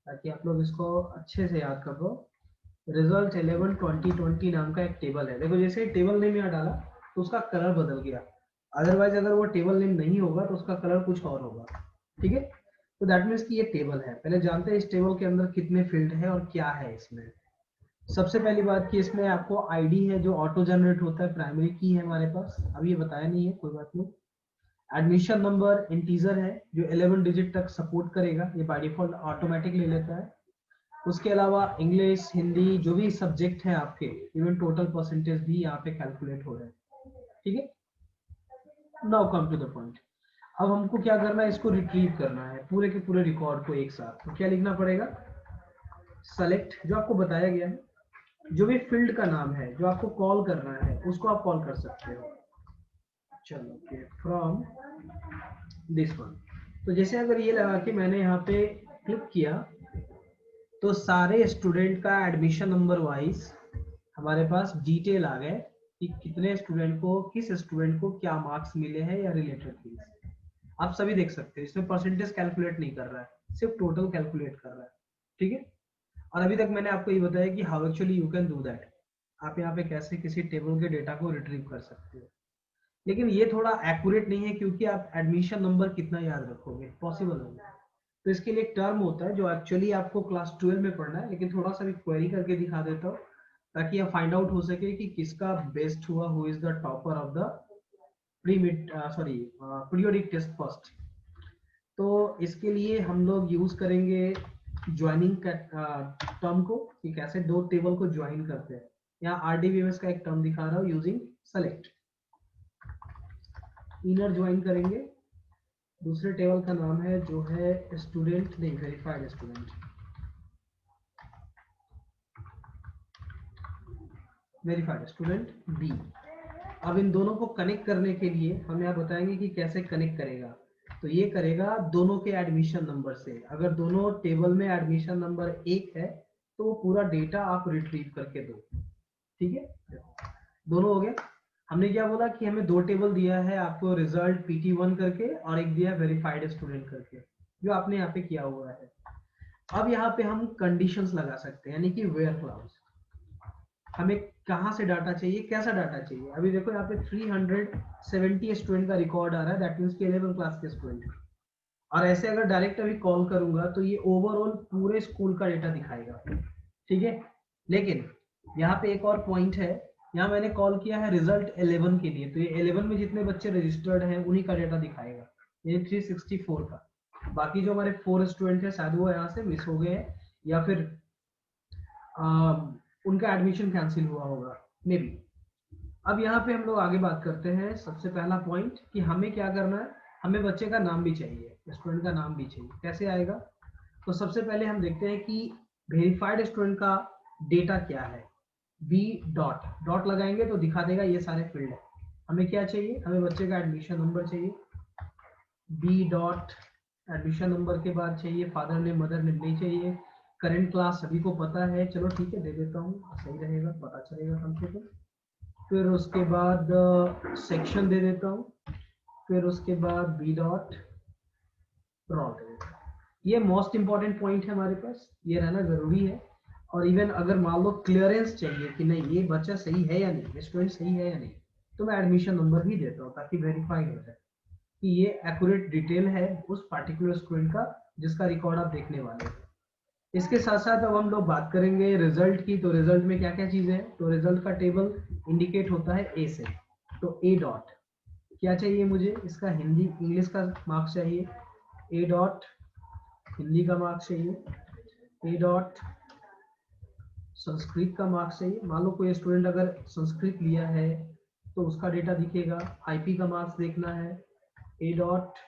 ताकि आप लोग इसको अच्छे से याद कर लो। रिजल्ट 11 2020 नाम का एक टेबल है। देखो जैसे ही टेबल नेम यहाँ डाला तो उसका कलर बदल गया, अदरवाइज अगर वो टेबल नेम नहीं होगा तो उसका कलर कुछ और होगा। ठीक है, तो दैट मीन्स कि ये टेबल है। पहले जानते हैं इस टेबल के अंदर कितने फील्ड है और क्या है इसमें। सबसे पहली बात कि इसमें आपको आईडी है जो ऑटो जनरेट होता है, प्राइमरी की है हमारे पास, अभी ये बताया नहीं है, कोई बात नहीं। एडमिशन नंबर इंटीजर है जो 11 डिजिट तक सपोर्ट करेगा, ये बाय डिफॉल्ट ऑटोमेटिक ले लेता है। उसके अलावा इंग्लिश हिंदी जो भी सब्जेक्ट है आपके, इवन टोटल परसेंटेज भी यहाँ पे कैलकुलेट हो रहे हैं। ठीक है, now come to the point. अब हमको क्या करना है, इसको रिट्रीव करना है पूरे के पूरे रिकॉर्ड को एक साथ। तो क्या लिखना पड़ेगा, सेलेक्ट जो आपको बताया गया है, जो भी फील्ड का नाम है जो आपको कॉल करना है उसको आप कॉल कर सकते हो। चलो फ्रॉम दिस वन। तो जैसे अगर ये लगा कि मैंने यहाँ पे क्लिक किया तो सारे स्टूडेंट का एडमिशन नंबर वाइज हमारे पास डिटेल आ गए कि कितने स्टूडेंट को, किस स्टूडेंट को क्या मार्क्स मिले हैं या रिलेटेड थिंग्स आप सभी देख सकते हैं। इसमें परसेंटेज कैलकुलेट नहीं कर रहा है, सिर्फ टोटल कैलकुलेट कर रहा है। ठीक है, और अभी तक मैंने आपको ये बताया कि how actually you can do that, आप यहाँ पे कैसे किसी टेबल के डेटा को रिट्रीव कर सकते हो। लेकिन ये थोड़ा एक्यूरेट नहीं है क्योंकि आप एडमिशन नंबर कितना याद रखोगे, पॉसिबल नहीं है। तो इसके लिए एक टर्म होता है जो एक्चुअली आपको क्लास 12 में पढ़ना है, लेकिन थोड़ा सा भी क्वेरी करके दिखा देता हूँ ताकि यह फाइंड आउट हो सके कि किसका बेस्ट हुआ, who is the topper of the periodic test first. तो इसके लिए हम लोग यूज करेंगे ज्वाइनिंग टर्म को, कि कैसे दो टेबल को ज्वाइन करते हैं। यहाँ आरडीबीएमएस का एक टर्म दिखा रहा हूँ, यूजिंग सेलेक्ट। इनर ज्वाइन करेंगे, दूसरे टेबल का नाम है जो है स्टूडेंट नहीं, verified student, verified student B. अब इन दोनों को कनेक्ट करने के लिए हम यहाँ बताएंगे कि कैसे कनेक्ट करेगा। तो ये करेगा दोनों के एडमिशन नंबर से। अगर दोनों टेबल में एडमिशन नंबर 1 है तो वो पूरा डेटा आप रिट्रीव करके दो। ठीक है, दोनों हो गए। हमने क्या बोला कि हमें दो टेबल दिया है आपको, रिजल्ट PT1 करके और एक दिया वेरीफाइड स्टूडेंट करके, जो आपने यहाँ पे किया हुआ है। अब यहाँ पे हम कंडीशंस लगा सकते हैं, यानी कि वेयर क्लाउज। हमें कहाँ से डाटा चाहिए, कैसा डाटा चाहिए। अभी देखो यहाँ पे 370 स्टूडेंट का रिकॉर्ड आ रहा है, दैट मीन्स कि 11 क्लास के स्टूडेंट। और ऐसे अगर डायरेक्ट अभी कॉल करूंगा तो ये ओवरऑल पूरे स्कूल का डेटा दिखाएगा। ठीक है, लेकिन यहाँ पे एक और पॉइंट है, यहाँ मैंने कॉल किया है रिजल्ट 11 के लिए, तो ये 11 में जितने बच्चे रजिस्टर्ड हैं उन्हीं का डेटा दिखाएगा, ये 364 का। बाकी जो हमारे 4 स्टूडेंट है शायद वो यहाँ से मिस हो गए हैं या फिर उनका एडमिशन कैंसिल हुआ होगा मे बी। अब यहाँ पे हम लोग आगे बात करते हैं। सबसे पहला पॉइंट कि हमें क्या करना है, हमें बच्चे का नाम भी चाहिए, स्टूडेंट का नाम भी चाहिए। कैसे आएगा, तो सबसे पहले हम देखते हैं कि वेरीफाइड स्टूडेंट का डेटा क्या है। बी डॉट डॉट लगाएंगे तो दिखा देगा ये सारे फील्ड है। हमें क्या चाहिए, हमें बच्चे का एडमिशन नंबर चाहिए। बी डॉट एडमिशन नंबर के बाद चाहिए फादर नेम मदर नेम नहीं चाहिए। करेंट क्लास सभी को पता है, चलो ठीक है दे देता हूँ, सही रहेगा, पता चलेगा कम से कम। फिर उसके बाद सेक्शन दे देता हूँ। फिर उसके बाद बी डॉट रॉ दे देता हूँ। ये मोस्ट इंपॉर्टेंट पॉइंट है हमारे पास, ये रहना जरूरी है। और इवन अगर मान लो क्लियरेंस चाहिए कि नहीं ये बच्चा सही है या नहीं, स्टूडेंट सही है या नहीं, तो मैं एडमिशन नंबर भी देता हूँ ताकि वेरीफाई हो जाए कि ये एक्यूरेट डिटेल है उस पार्टिकुलर स्टूडेंट का जिसका रिकॉर्ड आप देखने वाले हैं। इसके साथ साथ अब हम लोग बात करेंगे रिजल्ट की। तो रिजल्ट में क्या क्या चीजें हैं, तो रिजल्ट का टेबल इंडिकेट होता है ए से। तो ए डॉट क्या चाहिए मुझे, इसका हिंदी इंग्लिश का मार्क्स चाहिए। ए डॉट हिंदी का मार्क्स चाहिए। ए डॉट संस्कृत का मार्क्स चाहिए। मान लो कोई स्टूडेंट अगर संस्कृत लिया है तो उसका डेटा दिखेगा। आईपी का मार्क्स देखना है। ए डॉट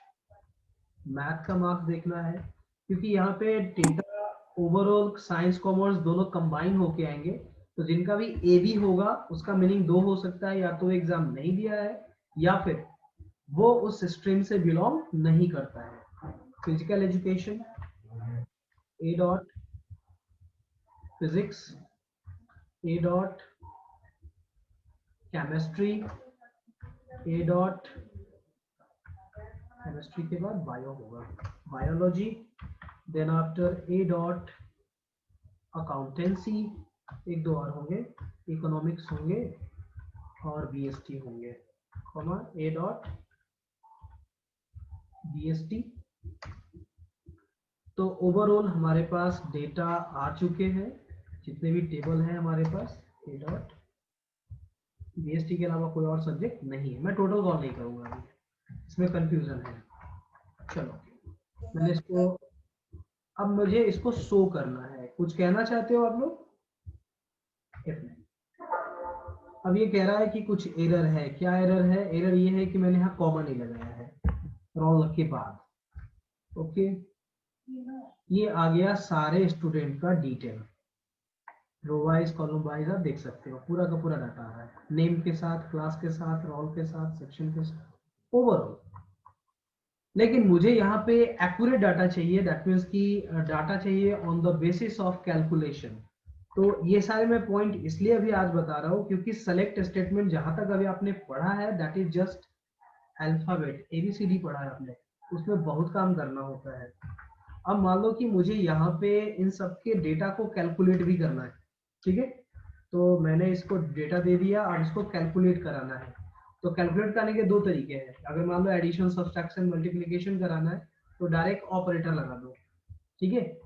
मैथ का मार्क्स देखना है, क्योंकि यहाँ पे डेटा ओवरऑल साइंस कॉमर्स दोनों कंबाइन होके आएंगे। तो जिनका भी ए बी होगा उसका मीनिंग दो हो सकता है, या तो एग्जाम नहीं दिया है या फिर वो उस स्ट्रीम से बिलोंग नहीं करता है। Physical education A dot physics, A dot chemistry, A dot chemistry के बाद बायो होगा, biology, then after A dot accountancy, एक दो और होंगे, इकोनॉमिक्स होंगे और बीएसटी होंगे, कॉमा ए डॉट बीएसटी। तो ओवरऑल हमारे पास डेटा आ चुके हैं, जितने भी टेबल हैं हमारे पास, ए डॉट बीएसटी के अलावा कोई और सब्जेक्ट नहीं है। मैं टोटल कॉल नहीं करूंगा अभी, इसमें कंफ्यूजन है। चलो मैंने इसको, अब मुझे इसको शो करना है। कुछ कहना चाहते हो आप लोग? अब ये कह रहा है कि कुछ एरर है। क्या एरर है? एरर ये है कि मैंने यहाँ कॉमा नहीं लगाया है रोल के बाद। ओके, ये आ गया सारे स्टूडेंट का detail, row wise column wise आप देख सकते हो, पूरा का पूरा डाटा आ रहा है, नेम के साथ, क्लास के साथ, रोल के साथ, सेक्शन के साथ, ओवरऑल। लेकिन मुझे यहाँ पे एक्यूरेट डाटा चाहिए, दैट मीन्स कि डाटा चाहिए on the basis of calculation. तो ये सारे मैं पॉइंट इसलिए अभी आज बता रहा हूँ क्योंकि सेलेक्ट स्टेटमेंट जहां तक अभी आपने पढ़ा है that is just alphabet, A B C D पढ़ा है आपने, उसमें बहुत काम करना होता है। अब मान लो कि मुझे यहाँ पे इन सब के डेटा को कैलकुलेट भी करना है, ठीक है? तो मैंने इसको डेटा दे दिया और इसको कैलकुलेट कराना है। तो कैलकुलेट करने के दो तरीके हैं। अगर मान लो एडिशन, सब्सट्रैक्शन, मल्टीप्लिकेशन कराना है तो डायरेक्ट ऑपरेटर लगा दो, ठीक है?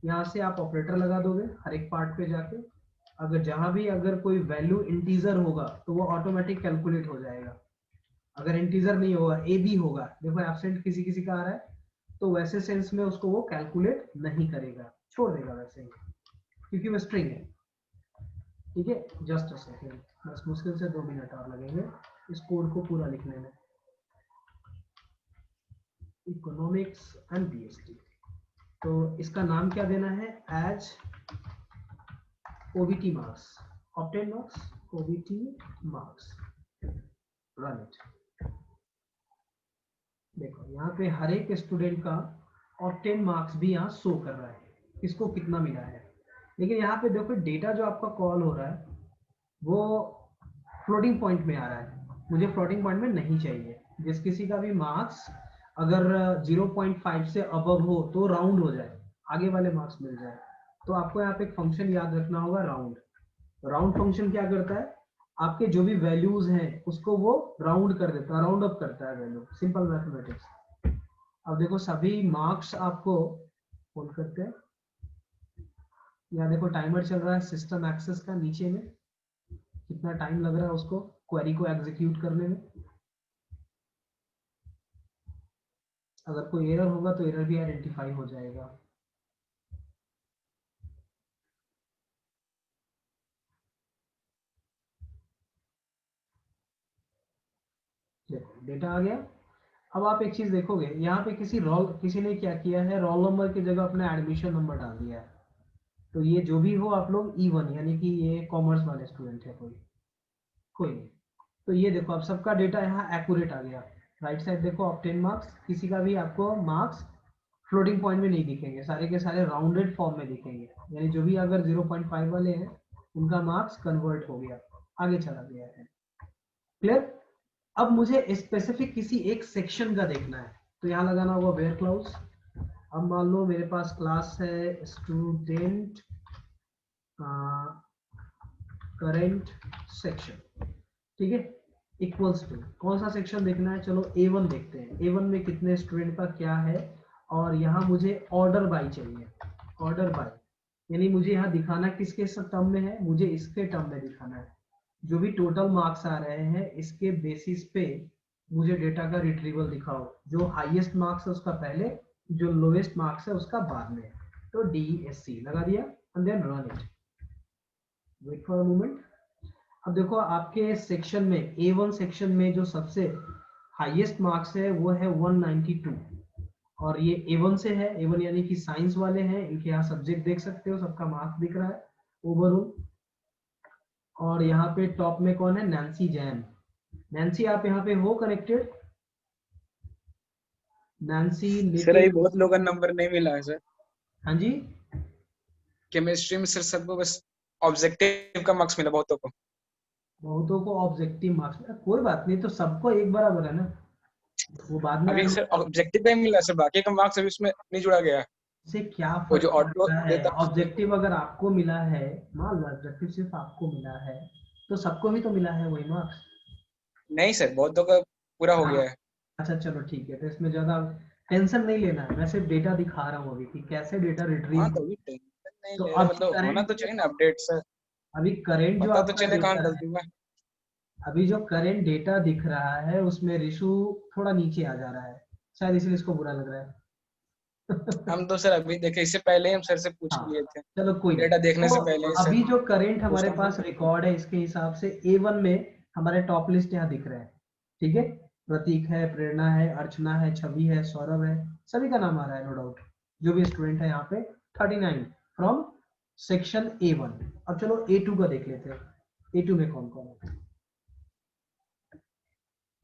यहाँ से आप ऑपरेटर लगा दोगे हर एक पार्ट पे जाके। अगर जहां भी अगर कोई वैल्यू इंटीजर होगा तो वो ऑटोमेटिक कैलकुलेट हो जाएगा। अगर इंटीजर नहीं होगा, ए बी होगा, देखो एब्सेंट किसी किसी का आ रहा है, तो वैसे सेंस में उसको वो कैलकुलेट नहीं करेगा, छोड़ देगा वैसे ही, क्योंकि वो स्ट्रिंग है। ठीक है, जस्ट अ सेकेंड, बस मुश्किल से 2 मिनट और लगेंगे इस कोड को पूरा लिखने में। इकोनॉमिक्स एंड बीएसटी, तो इसका नाम क्या देना है? As OBT marks, obtain marks, OBT marks, run it. देखो यहाँ पे हर एक स्टूडेंट का ऑब्टेन मार्क्स भी यहाँ शो कर रहा है, किसको कितना मिला है। लेकिन यहाँ पे देखो डेटा जो आपका कॉल हो रहा है वो फ्लोटिंग पॉइंट में आ रहा है, मुझे फ्लोटिंग पॉइंट में नहीं चाहिए। जिस किसी का भी मार्क्स अगर 0.5 से अबव हो तो राउंड हो जाए, आगे वाले मार्क्स मिल जाए। तो आपको यहाँ पे एक फंक्शन याद रखना होगा, राउंड। राउंड फंक्शन क्या करता है? आपके जो भी वैल्यूज हैं उसको वो राउंड कर देता है, राउंड अप करता है वैल्यू, सिंपल मैथमेटिक्स। अब देखो सभी मार्क्स आपको खोल करते हैं, यहाँ देखो टाइमर चल रहा है सिस्टम एक्सेस का, नीचे में कितना टाइम लग रहा है उसको क्वेरी को एग्जीक्यूट करने में। अगर कोई एरर होगा तो एरर भी आइडेंटिफाई हो जाएगा। डेटा आ गया। अब आप एक चीज देखोगे, यहाँ पे किसी ने क्या किया है, रोल नंबर की जगह अपना एडमिशन नंबर डाल दिया है। तो ये जो भी हो आप लोग E1, यानी कि ये कॉमर्स वाले स्टूडेंट है कोई नहीं। तो ये देखो अब सबका डेटा यहाँ एक्यूरेट आ गया। राइट साइड देखो ऑब्टेन मार्क्स, किसी का भी आपको मार्क्स फ्लोटिंग पॉइंट में नहीं दिखेंगे, सारे के सारे राउंडेड फॉर्म में दिखेंगे, यानी जो भी अगर 0.5 वाले हैं उनका मार्क्स कन्वर्ट हो गया, आगे चला गया है। क्लियर? अब मुझे स्पेसिफिक किसी एक सेक्शन का देखना है, तो यहाँ लगाना होगा वेयर क्लाउज। अब मान लो मेरे पास क्लास है स्टूडेंट करंट सेक्शन, ठीक है, इक्वल्स टू कौन सा सेक्शन देखना है? चलो A1 देखते हैं। A1 में कितने स्टूडेंट का क्या है, और यहाँ मुझे ऑर्डर बाय चाहिए। ऑर्डर बाय यानी मुझे यहाँ दिखाना किसके टर्म में है, मुझे इसके टर्म में दिखाना है। जो भी टोटल मार्क्स आ रहे हैं इसके बेसिस पे मुझे डेटा का रिट्रीवल दिखाओ, जो हाईएस्ट मार्क्स है उसका पहले, जो लोएस्ट मार्क्स है उसका बाद में। तो DSC लगा दिया and then run it. Wait for a moment. अब देखो आपके सेक्शन में A1 सेक्शन में जो सबसे हाईएस्ट मार्क्स है वो है 192, और ये A1 से है। A1 यानी कि साइंस वाले हैं, इनके यहाँ सब्जेक्ट देख सकते हो, सबका मार्क्स दिख रहा है ओवरऑल। और यहाँ पे टॉप में कौन है? नैन्सी जैन। नैन्सी आप यहाँ पे हो कनेक्टेड? नैन्सी सर अभी नितिन। बहुत लोगों का नंबर नहीं मिला है सर। हाँ जी, केमिस्ट्री में सर सबको बस ऑब्जेक्टिव का मार्क्स मिला बहुतों को। बहुतों को ऑब्जेक्टिव मार्क्स, कोई बात नहीं, तो सबको एक बराबर है ना, वो बाद में अभी ऐड सर होगा। ऑब्जेक्टिव का ही मिला सर, बाकी का मार्क्स अभी उसमें नहीं जुड़ा गया है। इससे क्या वो जो फर्क ऑटो पड़ता है? देता है उसमें। ऑब्जेक्टिव अगर आपको मिला है, मान लो ऑब्जेक्टिव सिर्फ आपको मिला है, तो सबको भी तो मिला है वही मार्क्स। नहीं सर, बहुत का पूरा हो हाँ, गया है। अच्छा चलो ठीक है, तो इसमें ज्यादा टेंशन नहीं लेना है, मैं सिर्फ डेटा दिखा रहा हूँ अभी कि कैसे डेटा हाँ, रिट्रीव। तो अभी टेंशन नहीं तो ले रहे, अभी मतलब होना तो करंट, चाहिए ना अपडेट सर। अभी करंट जो पता तो आपका चले कहाँ डेटा है, गलती हुआ है। अभी जो करंट डेटा दिख रहा है उसमें रिशु थोड़ा नीचे आ जा रहा है, शायद इसलिए इसको बुरा लग रहा है। हम तो सर अभी देखे, इससे पहले ही हम सर से पूछ हाँ, लिए थे, चलो कोई नहीं। डेटा देखने तो से पहले ही सर अभी जो करंट हमारे पूछता हूँ। पास रिकॉर्ड है इसके हिसाब से A1 में हमारे टॉप लिस्ट यहाँ दिख रहे हैं, ठीक है। प्रतीक है, प्रेरणा है, अर्चना है, छवि है, सौरभ है, सभी का नाम आ रहा है, नो डाउट। जो भी स्टूडेंट है यहाँ पे 39 फ्रॉम सेक्शन A1। अब चलो A2 का देख लेते हैं, A2 में कौन कौन है।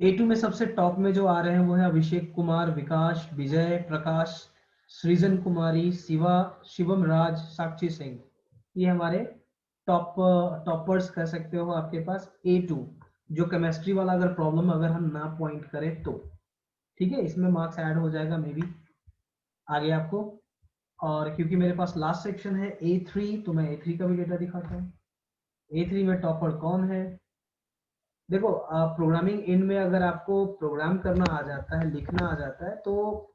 A2 में सबसे टॉप में जो आ रहे हैं वो है अभिषेक कुमार, विकास, विजय, प्रकाश, सृजन कुमारी, शिवा, शिवम राज, साक्षी सिंह। ये हमारे टॉप टॉपर्स कह सकते हो आपके पास A2। जो केमिस्ट्री वाला अगर प्रॉब्लम अगर हम ना पॉइंट करें तो ठीक है, इसमें मार्क्स ऐड हो जाएगा मे बी आगे आपको। और क्योंकि मेरे पास लास्ट सेक्शन है A3, तो मैं A3 का भी डेटा दिखाता हूँ। A3 में टॉपर कौन है? देखो, प्रोग्रामिंग इन में अगर आपको प्रोग्राम करना आ जाता है, लिखना आ जाता है, तो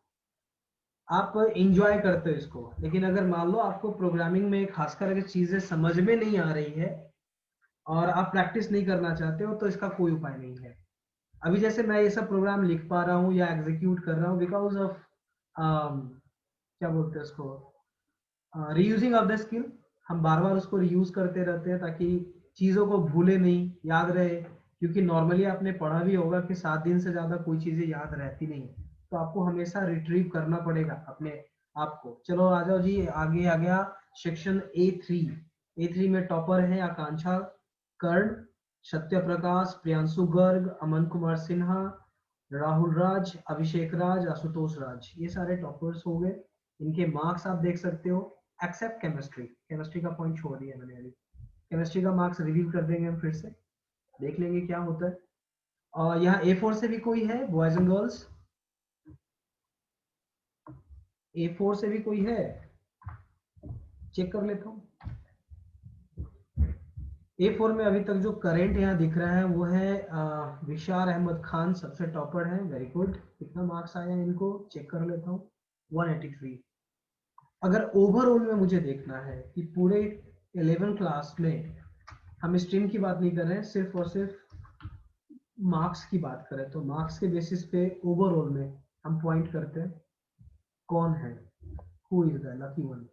आप इंजॉय करते हो इसको। लेकिन अगर मान लो आपको प्रोग्रामिंग में खासकर अगर चीजें समझ में नहीं आ रही है और आप प्रैक्टिस नहीं करना चाहते हो, तो इसका कोई उपाय नहीं है। अभी जैसे मैं ये सब प्रोग्राम लिख पा रहा हूँ या एग्जीक्यूट कर रहा हूँ बिकॉज ऑफ क्या बोलते हैं उसको, रीयूजिंग ऑफ द स्किल। हम बार बार उसको रीयूज करते रहते हैं ताकि चीजों को भूले नहीं, याद रहे। क्योंकि नॉर्मली आपने पढ़ा भी होगा कि 7 दिन से ज्यादा कोई चीजें याद रहती नहीं, तो आपको हमेशा रिट्रीव करना पड़ेगा अपने आप को। चलो आ जाओ जी, आगे आ गया सेक्शन A3। A3 में टॉपर है आकांक्षा कर्ण, सत्य प्रकाश, प्रियांशु गर्ग, अमन कुमार सिन्हा, राहुल राज, अभिषेक राज, आशुतोष राज। ये सारे टॉपर्स हो गए। इनके मार्क्स आप देख सकते हो, एक्सेप्ट केमिस्ट्री। केमिस्ट्री का पॉइंट छोड़ दिया मैंने अभी। केमिस्ट्री का मार्क्स रिवील कर देंगे हम फिर से, देख लेंगे क्या होता है। और यहाँ A4 से भी कोई है, बॉयज एंड गर्ल्स? A4 से भी कोई है? चेक कर लेता हूँ। A4 में अभी तक जो करंट यहाँ दिख रहा है वो है विशार अहमद खान, सबसे टॉपर है, वेरी गुड। कितना मार्क्स आया इनको चेक कर लेता हूँ, 183। अगर ओवरऑल में मुझे देखना है कि पूरे 11 क्लास में, हम स्ट्रीम की बात नहीं कर रहे हैं, सिर्फ और सिर्फ मार्क्स की बात करें, तो मार्क्स के बेसिस पे ओवरऑल में हम पॉइंट करते हैं कौन है, who is the lucky one.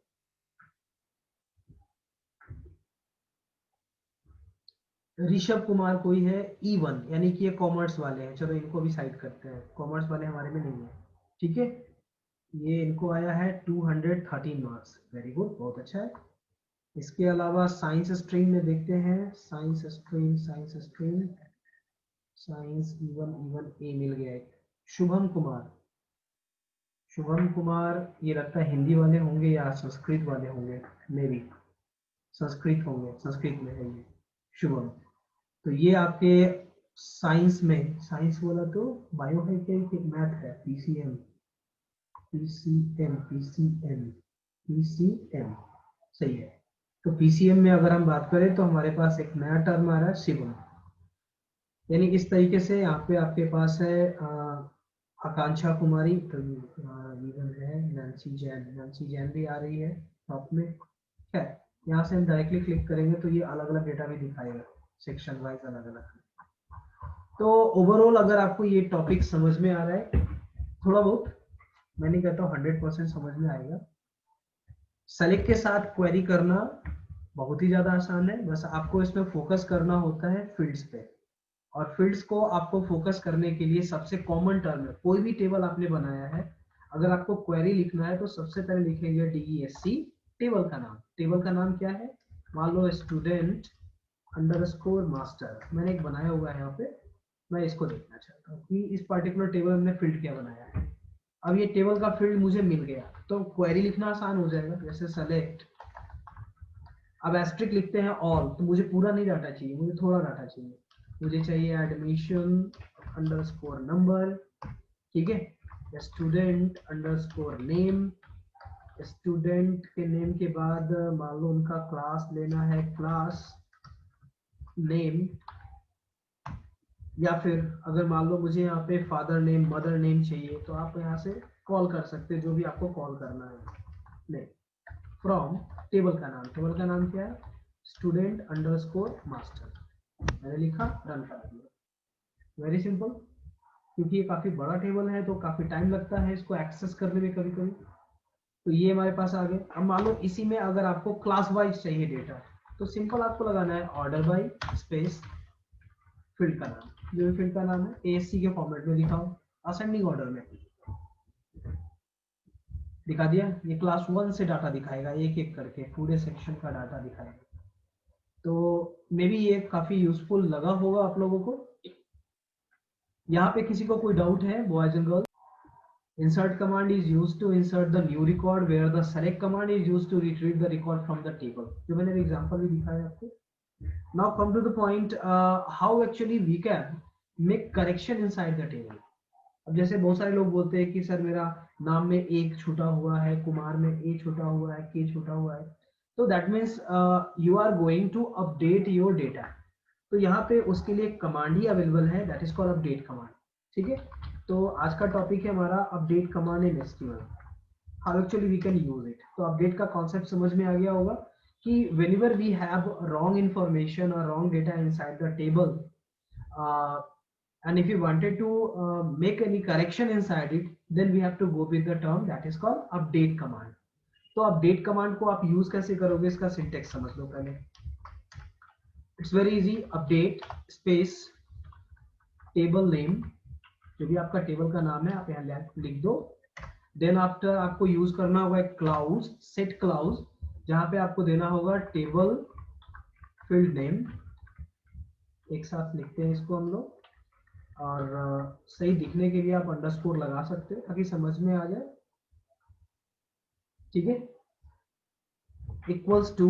Rishabh Kumar कोई है, E1, यानी कि ये कॉमर्स वाले हैं। चलो इनको भी साइड करते हैं, कॉमर्स वाले हमारे में नहीं है, ठीक है। ये इनको आया है 213 मार्क्स, वेरी गुड, बहुत अच्छा है। इसके अलावा साइंस स्ट्रीम में देखते हैं, science stream, science stream, science E1 ए मिल गया एक, शुभम कुमार। शुभम कुमार, ये लगता है हिंदी वाले होंगे या संस्कृत वाले होंगे, मेरी संस्कृत होंगे, संस्कृत में है ये शुभम। तो ये आपके साइंस में, साइंस बोला तो बायो है क्या, मैथ है, PCM, PCM, PCM, PCM, सही है। तो PCM में अगर हम बात करें तो हमारे पास एक नया टर्म आ रहा है, शिवम। यानी इस तरीके से यहाँ पे आपके पास है आकांक्षा कुमारी, तो इवन है नैन्सी जैन, नैन्सी जैन भी आ रही है टॉप में है। यहाँ से हम डायरेक्टली क्लिक करेंगे तो ये अलग अलग डेटा भी दिखाएगा, सेक्शन वाइज अलग अलग। तो ओवरऑल अगर आपको ये टॉपिक समझ में आ रहा है थोड़ा बहुत, मैं नहीं कहता हूँ 100% समझ में आएगा। सेलेक्ट के साथ क्वेरी करना बहुत ही ज्यादा आसान है, बस आपको इसमें फोकस करना होता है फील्ड्स पे। और फील्ड्स को आपको फोकस करने के लिए सबसे कॉमन टर्म है, कोई भी टेबल आपने बनाया है, अगर आपको क्वेरी लिखना है तो सबसे पहले लिखेंगे DESC, टेबल का नाम। टेबल का नाम क्या है? मान लो स्टूडेंट अंडरस्कोर मास्टर, मैंने एक बनाया हुआ है यहाँ पे, मैं इसको देखना चाहता हूँ कि इस पर्टिकुलर टेबल में फील्ड क्या बनाया है। अब ये टेबल का फील्ड मुझे मिल गया, तो क्वेरी लिखना आसान हो जाएगा, जैसे सेलेक्ट। अब एस्ट्रिक लिखते हैं ऑल, तो मुझे पूरा नहीं डाटा चाहिए, मुझे थोड़ा डाटा चाहिए। मुझे चाहिए एडमिशन अंडरस्कोर नंबर, ठीक है, स्टूडेंट अंडरस्कोर नेम, स्टूडेंट के नेम के बाद मान लो उनका क्लास लेना है, क्लास नेम, या फिर अगर मान लो मुझे यहाँ पे फादर नेम मदर नेम चाहिए तो आप यहाँ से कॉल कर सकते हैं जो भी आपको कॉल करना है। नहीं, फ्रॉम टेबल का नाम, टेबल का नाम क्या है, स्टूडेंट अंडरस्कोर मास्टर, मैंने लिखा, रन कर दिया। Very simple. क्योंकि ये काफी बड़ा टेबल है तो काफी टाइम लगता है इसको एक्सेस करने में कभी कभी, तो ये हमारे पास आ गए। अब मान लो इसी में अगर आपको क्लास वाइज चाहिए डेटा, तो सिंपल आपको लगाना है ऑर्डर बाय स्पेस फील्ड का नाम, जो भी फील्ड का नाम है एएससी के फॉर्मेट में दिखाओ, असेंडिंग ऑर्डर में दिखा दिया। ये क्लास 1 से डाटा दिखाएगा, एक एक करके पूरे सेक्शन का डाटा दिखाएगा। तो मे बी ये काफी यूजफुल लगा होगा आप लोगों को। यहाँ पे किसी को कोई डाउट है boys and girls? Insert command is used to insert the new record, where the select command is used to retrieve the record from the table. जो मैंने एग्जांपल भी दिखाया आपको। Now come to the point, how actually we can make correction inside the table. अब जैसे बहुत सारे लोग बोलते हैं कि सर मेरा नाम में एक छूटा हुआ है, कुमार में ए छूटा हुआ है, के छूटा हुआ है, तो that means you are going to update your data. तो यहाँ पे उसके लिए कमांड ही अवेलेबल है, that is called update command. ठीक है, तो आज का टॉपिक है हमारा update command in SQL, how actually we can use it. तो अपडेट का कॉन्सेप्ट समझ में आ गया होगा कि whenever we have wrong information और wrong data inside the table, and if you wanted to make any correction inside it, then we have to go with the term that is called update command. तो update command को आप use कैसे करोगे, इसका syntax समझ लो पहले। It's very easy, update space table name, जो भी आपका टेबल का नाम है आप यहाँ लिख दो। देन आफ्टर आपको यूज करना होगा एक क्लाउज, सेट क्लाउज, जहां पे आपको देना होगा टेबल फील्ड नेम, एक साथ लिखते हैं इसको हम लोग, और सही दिखने के लिए आप अंडरस्कोर लगा सकते हो ताकि समझ में आ जाए। ठीक है, इक्वल्स टू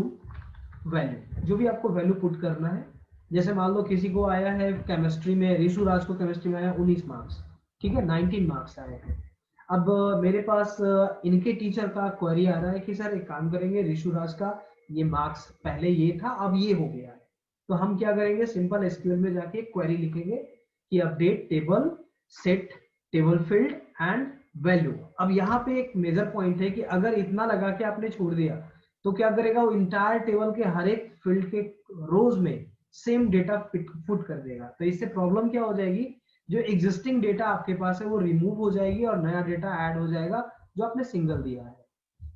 वैल्यू, जो भी आपको वैल्यू पुट करना है। जैसे मान लो किसी को आया है केमिस्ट्री में, ऋषु राज को केमिस्ट्री में आया 19 मार्क्स, ठीक है, 19 मार्क्स आए हैं। अब मेरे पास इनके टीचर का क्वेरी आ रहा है कि सर एक काम करेंगे, ऋषु राज का ये मार्क्स पहले ये था अब ये हो गया है, तो हम क्या करेंगे, सिंपल एसक्यूएल में जाके क्वेरी लिखेंगे कि update table set table field and value. अब यहाँ पे एक मेजर पॉइंट है कि अगर इतना लगा के आपने छोड़ दिया तो क्या करेगा, वो इंटायर टेबल के हर एक फील्ड के रोज में सेम डेटा पुट कर देगा। तो इससे प्रॉब्लम क्या हो जाएगी, जो एग्जिस्टिंग डेटा आपके पास है वो रिमूव हो जाएगी और नया डेटा ऐड हो जाएगा जो आपने सिंगल दिया है।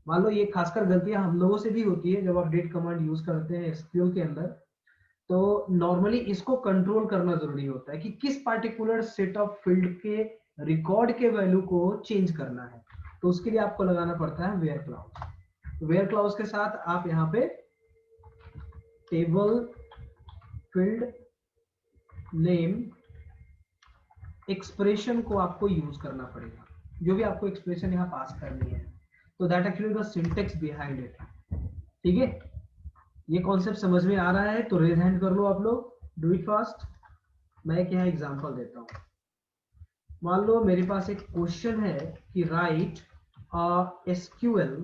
मान लो ये खासकर गलतियां हम लोगों से भी होती है जब अपडेट कमांड यूज करते हैं एसक्यूएल के अंदर। तो नॉर्मली इसको कंट्रोल करना जरूरी होता है कि किस पार्टिकुलर सेट ऑफ फील्ड के रिकॉर्ड के वैल्यू को चेंज करना है, तो उसके लिए आपको लगाना पड़ता है वेयर क्लाउज। वेयर क्लाउज के साथ आप यहाँ पे टेबल फील्ड नेम एक्सप्रेशन को आपको यूज करना पड़ेगा, जो भी आपको एक्सप्रेशन यहाँ पास करनी है, तो that actually the syntax behind it. ठीक है, ये कॉन्सेप्ट समझ में आ रहा है तो रेज हैंड कर लो आप लोग, डू इट फास्ट। मैं एक यहाँ एग्जांपल देता हूँ। मान लो मेरे पास एक क्वेश्चन है कि write SQL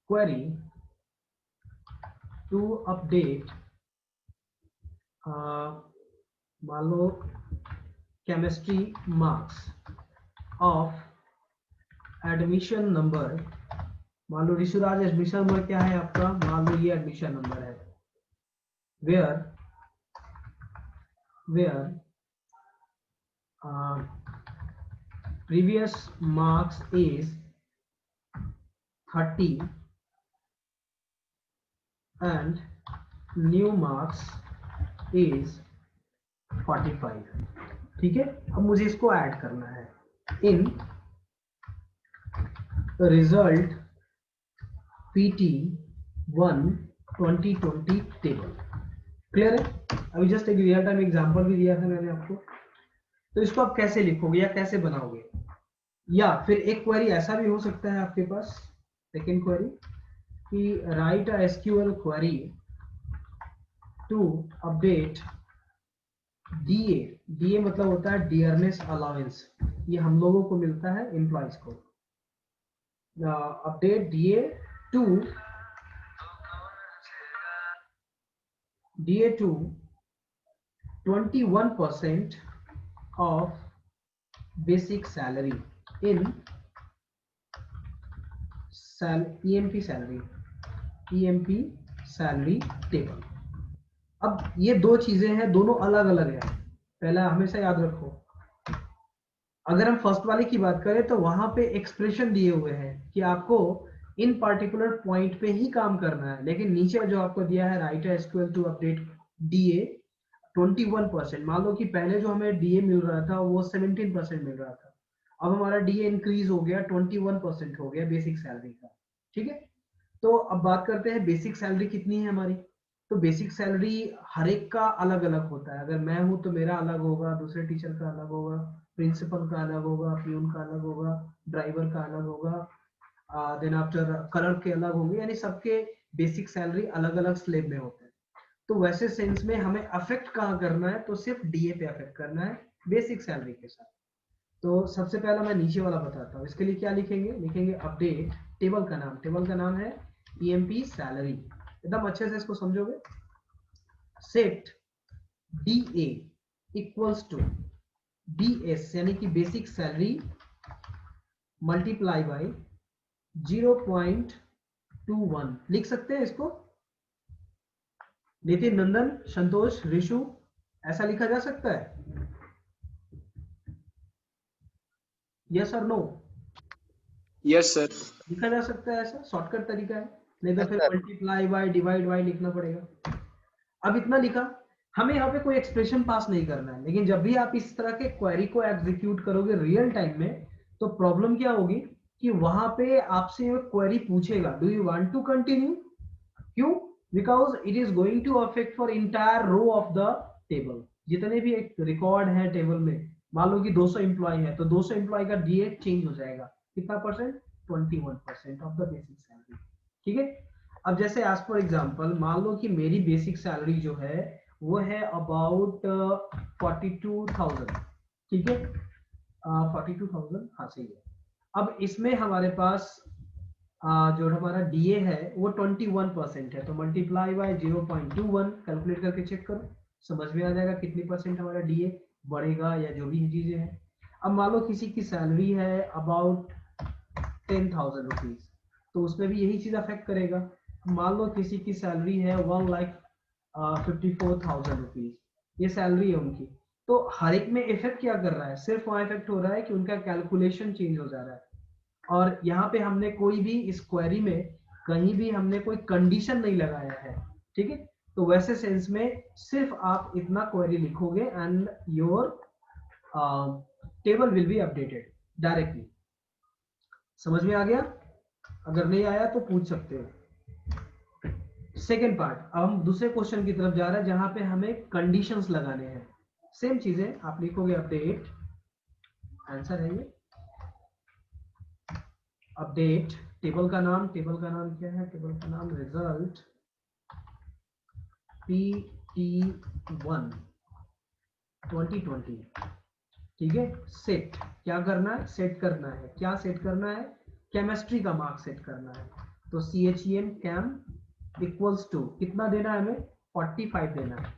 query to update, मान लो chemistry marks of admission number, मान लो ऋषुराज एडमिशन नंबर क्या है आपका, मान लो ये एडमिशन नंबर है, where previous marks is 30 and new marks is 45। ठीक है, अब मुझे इसको ऐड करना है इन रिजल्ट PT1 2020 टेबल। क्लियर है? अभी जस्ट एक रियल टाइम एग्जांपल भी दिया था मैंने आपको। तो इसको आप कैसे लिखोगे या कैसे बनाओगे, या फिर एक क्वेरी ऐसा भी हो सकता है आपके पास, सेकेंड क्वेरी कि write a SQL query to update DA. DA मतलब होता है डियरनेस अलाउंस, ये हम लोगों को मिलता है एम्प्लॉइज को। update DA to 21% of basic salary in EMP salary table. अब ये दो चीजें हैं, दोनों अलग अलग है। पहला हमेशा याद रखो, अगर हम फर्स्ट वाले की बात करें तो वहां पे एक्सप्रेशन दिए हुए हैं कि आपको इन पार्टिकुलर पॉइंट पे ही काम करना है, लेकिन नीचे जो आपको दिया है write SQL to update DA 21%। मान लो कि पहले जो हमें DA मिल रहा था वो 17% मिल रहा था, अब हमारा DA इंक्रीज हो गया 21% हो गया बेसिक सैलरी का। ठीक है, तो अब बात करते हैं बेसिक सैलरी कितनी है हमारी। तो बेसिक सैलरी हर एक का अलग अलग होता है। अगर मैं हूं तो मेरा अलग होगा, दूसरे टीचर का अलग होगा, प्रिंसिपल का अलग होगा, प्यून का अलग होगा, ड्राइवर का अलग होगा, देन आफ्टर कलर के अलग होंगे, यानी सबके बेसिक सैलरी अलग अलग स्लेब में होते हैं। तो वैसे सेंस में हमें अफेक्ट कहाँ करना है, तो सिर्फ DA पे अफेक्ट करना है बेसिक सैलरी के साथ। तो सबसे पहला मैं नीचे वाला बताता हूँ। इसके लिए क्या लिखेंगे, लिखेंगे अपडेट टेबल का नाम है EMP सैलरी। एकदम अच्छे से इसको समझोगे। Set DA equals to BS यानी कि बेसिक सैलरी मल्टीप्लाई बाय 0.21 लिख सकते हैं इसको। नितिन, नंदन, संतोष, ऋषु, ऐसा लिखा जा सकता है? यस और नो? Yes sir. लिखा जा सकता है, ऐसा शॉर्टकट तरीका है। नहीं तो Yes, फिर sir. Multiply by divide by लिखना पड़ेगा। अब इतना लिखा, हमें यहाँ पे कोई एक्सप्रेशन पास नहीं करना है, लेकिन जब भी आप इस तरह के क्वेरी को एग्जीक्यूट करोगे रियल टाइम में, तो प्रॉब्लम क्या होगी कि वहां पे आपसे क्वेरी पूछेगा do you want to continue. क्यों? Because it is going to affect for entire row of the table. जितने भी एक रिकॉर्ड है टेबल में, मान लो कि 200 एम्प्लॉय है, तो 200 एम्प्लॉय का DA चेंज हो जाएगा। कितना percent? 21% of the basic salary. ठीक है, अब जैसे एज फॉर एग्जांपल मान लो कि मेरी बेसिक सैलरी जो है वो है अबाउट 42,000। ठीक है, 42,000, हाँ सही है। अब इसमें हमारे पास जो हमारा DA है वो 21% है, तो मल्टीप्लाई बाय 0.21 कैलकुलेट करके चेक करो, समझ में आ जाएगा कितनी परसेंट हमारा DA बढ़ेगा या जो भी चीजें हैं। अब मान लो किसी की सैलरी है अबाउट 10,000 रुपीज, तो उसमें भी यही चीज अफेक्ट करेगा। मान लो किसी की सैलरी है 1,54,000 रुपीज, ये सैलरी है उनकी, तो हर एक में इफेक्ट क्या कर रहा है, सिर्फ वहां इफेक्ट हो रहा है कि उनका कैलकुलेशन चेंज हो जा रहा है। और यहाँ पे हमने कोई भी इस क्वेरी में कहीं भी हमने कोई कंडीशन नहीं लगाया है। ठीक है, तो वैसे सेंस में सिर्फ आप इतना क्वेरी लिखोगे and your table will be updated directly. समझ में आ गया? अगर नहीं आया तो पूछ सकते हो। सेकेंड पार्ट, अब हम दूसरे क्वेश्चन की तरफ जा रहे हैं जहां पे हमें कंडीशंस लगाने हैं। सेम चीजें आप लिखोगे अपडेट, आंसर है ये अपडेट टेबल का नाम क्या है, टेबल का नाम रिजल्ट PT1 2020। ठीक है, सेट क्या करना है, सेट करना है, क्या सेट करना है, केमिस्ट्री का मार्क सेट करना है। तो CHEM कैम इक्वल्स टू कितना देना है हमें, 45 देना है।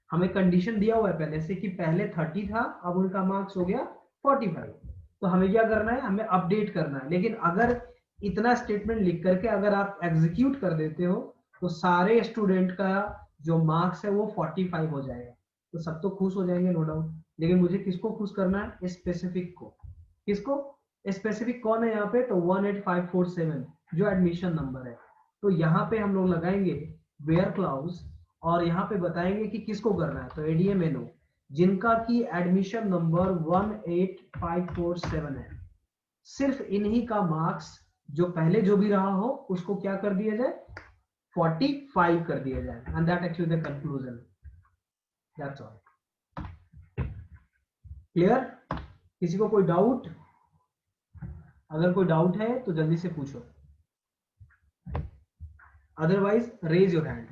हमें कंडीशन दिया हुआ है पहले से कि पहले 30 था, अब उनका मार्क्स हो गया 45। तो हमें क्या करना है, हमें अपडेट करना है। लेकिन अगर इतना स्टेटमेंट लिख करके अगर आप एग्जीक्यूट कर देते हो तो सारे स्टूडेंट का जो मार्क्स है वो 45 हो जाएगा, तो सब तो खुश हो जाएंगे नो डाउट। लेकिन मुझे किसको खुश करना है, स्पेसिफिक को। किसको? स्पेसिफिक कौन है यहाँ पे, तो 18547 जो एडमिशन नंबर है। तो यहाँ पे हम लोग लगाएंगे वेयर क्लाउज और यहाँ पे बताएंगे कि किसको करना है, तो ADMNO जिनका की एडमिशन नंबर 18547 है, सिर्फ इन्हीं का मार्क्स जो पहले जो भी रहा हो उसको क्या कर दिया जाए, 45 कर दिया जाए। And that actually the conclusion, that's all. Clear? किसी को कोई डाउट? अगर कोई डाउट है तो जल्दी से पूछो, otherwise raise your hand.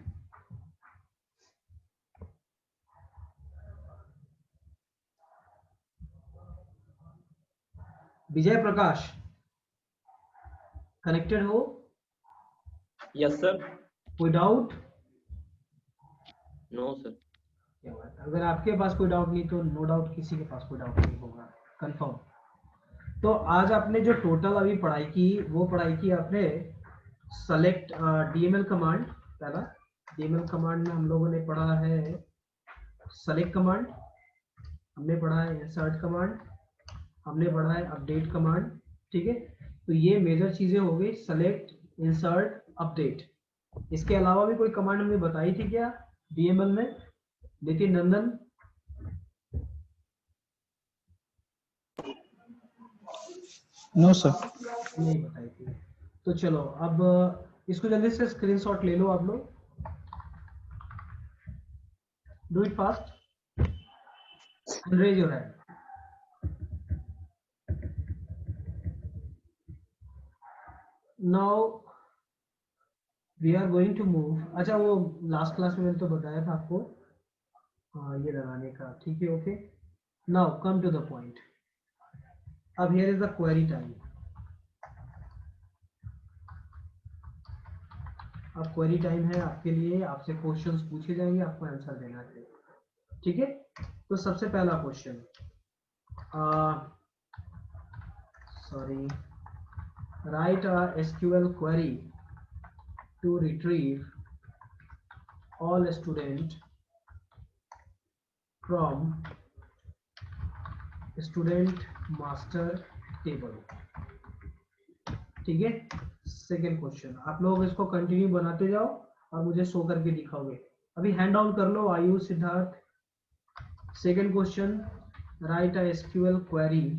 Vijay Prakash, connected हो? Yes sir. कोई डाउट? No sir. क्या बात है, अगर आपके पास कोई डाउट नहीं तो नो डाउट किसी के पास कोई डाउट नहीं होगा, कंफर्म। तो आज आपने जो टोटल अभी पढ़ाई की वो पढ़ाई की आपने सेलेक्ट डीएमएल कमांड। पहला डीएमएल कमांड में हम लोगों ने पढ़ा है सेलेक्ट कमांड, हमने पढ़ा है इंसर्ट कमांड, हमने पढ़ा है अपडेट कमांड। ठीक है, तो ये मेजर चीजें हो गई, सेलेक्ट, इंसर्ट, अपडेट। इसके अलावा भी कोई कमांड हमने बताई थी क्या डीएमएल में? नितिन नंदन? No sir. नहीं बताई थी। तो चलो अब इसको जल्दी से स्क्रीनशॉट ले लो आप लोग, do it fast and raise your hand. Now we are going to move. अच्छा, वो लास्ट क्लास में मैंने तो बताया था आपको ये लगाने का, ठीक है, okay. Now come to the point. अब here is the query time. अब क्वेरी टाइम है आपके लिए, आपसे क्वेश्चंस पूछे जाएंगे, आपको आंसर देना है, ठीक है। तो सबसे पहला question, sorry, write a SQL query to retrieve all student from student master table। ठीक है, सेकेंड क्वेश्चन आप लोग इसको कंटिन्यू बनाते जाओ और मुझे शो करके दिखाओगे। अभी हैंड डाउन कर लो Ayush, Siddharth. Second question, write a SQL query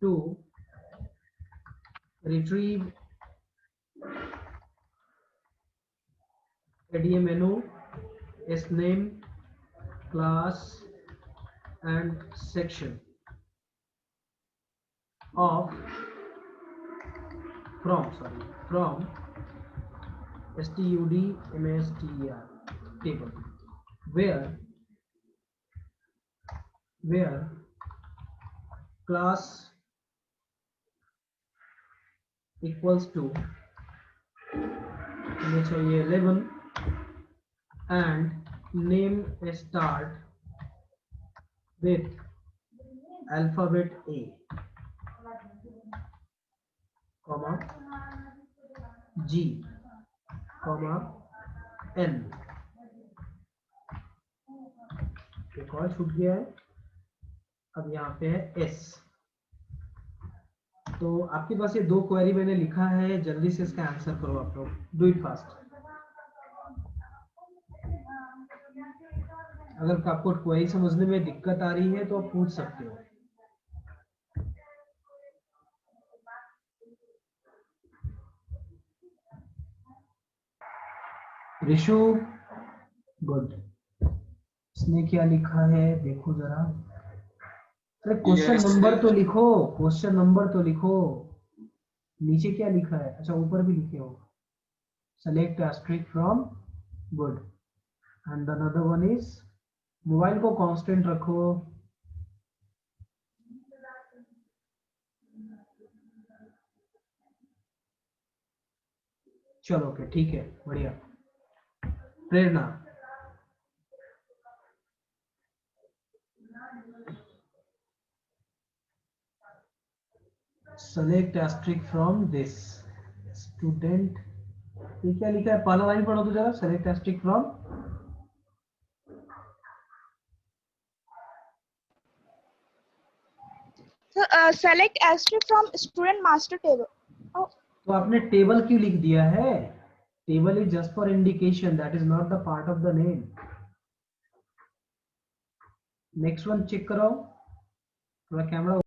to retrieve ADMNO, SNAME, class and section of from STUDMASTER table where class equals to 11 and name start with alphabet A, comma G, comma N। एक और छूट गया है, अब यहाँ पे है S। तो आपके पास ये दो क्वेरी मैंने लिखा है, जल्दी से इसका आंसर करो आप लोग, डू इट फास्ट। अगर आपको क्वेरी समझने में दिक्कत आ रही है तो आप पूछ सकते हो। ऋषु, गुड। इसने क्या लिखा है देखो जरा। अरे क्वेश्चन नंबर तो लिखो, क्वेश्चन नंबर तो लिखो। नीचे क्या लिखा है? अच्छा ऊपर भी लिखे हो, select asterisk from, good. And another one is, mobile को कांस्टेंट रखो। चलो ओके, ठीक है, बढ़िया। Prerna, select asterisk from this student. ये क्या लिखा है? पहला लाइन पढ़ो तो जरा, select asterisk from. select asterisk from student master table। oh, तो आपने टेबल क्यों लिख दिया है? Table is just for indication, that is not the part of the name. Next one check करो, थोड़ा कैमरा